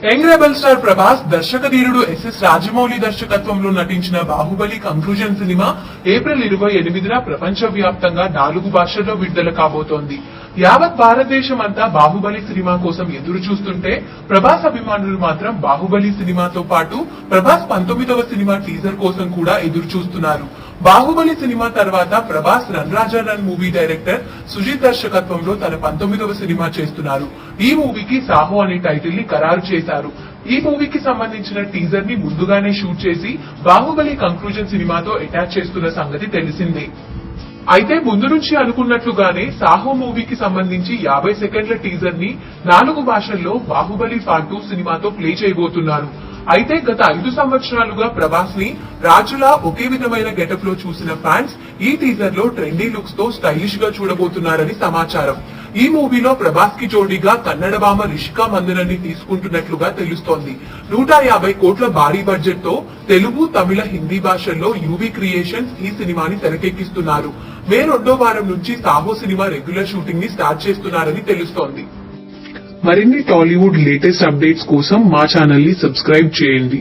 Young rebel star Prabhas దర్శకధీరుడు S S Rajamouli దర్శకత్వంలో నటించిన బాహుబలి కంక్లూజన్ సినిమా ఏప్రిల్ 28న ప్రపంచ వ్యాప్తంగా 4 భాషల్లో విడుదల కాబోతోంది. యావత్ భారతదేశం అంతా బాహుబలి సినిమా కోసం ఎదురు చూస్తుంటే ప్రభాస్ అభిమానులు మాత్రం బాహుబలి సినిమాతో పాటు ప్రభాస్ 19వ సినిమా టీజర్ కోసం కూడా ఎదురు చూస్తున్నారు. బాహుబలి సినిమా తర్వాత ప్రభాస్ రన్ రాజా రన్ మూవీ డైరెక్టర్ సుజిత్ దర్శకత్వంలో తన 19వ సినిమా చేస్తున్నారు. ఈ మూవీకి సాహో అనే టైటిల్ ని ఖరారు చేశారు. ఈ మూవీకి సంబంధించిన టీజర్ ని ముందుగానే షూట్ చేసి బాహుబలి కంక్లూజన్ సినిమాతో అటాచ్ చేస్తున్న సంగతి తెలిసిందే. అయితే ముందు నుంచి అనుకున్నట్లుగానే సాహో మూవీకి సంబంధించి 50 సెకండ్ల టీజర్ ని 4 భాషల్లో బాహుబలి పార్ట్ 2 సినిమాతో ప్లే చేయబోతున్నారు. అయితే గత 5 సంవత్సరాలుగా ప్రభాస్ ని రాజులా ఒకే విధమైన గెటప్ లో చూసిన ఫ్యాన్స్ ఈ టీజర్ లో ట్రెండీ లుక్స్ తో స్టైలిష్ గా చూడబోతున్నారని సమాచారం. ఈ మూవీలో ప్రభాస్ కి జోడీగా కన్నడ భామ రిషికా మందనని తీసుకుంటున్నట్లుగా తెలుస్తోంది. 150 కోట్ల భారీ బడ్జెట్ తో తెలుగు, తమిళ, హిందీ భాషల్లో యూవీ క్రియేషన్స్ ఈ సినిమాని తెరకెక్కిస్తున్నారు. మే 2వ వారం నుంచి సాహో సినిమా రెగ్యులర్ షూటింగ్ ని స్టార్ట్ చేస్తున్నారని తెలుస్తోంది. మరిన్ని టాలీవుడ్ లేటెస్ట్ అప్డేట్స్ కోసం మా ఛానల్ ని సబ్స్క్రైబ్ చేయండి.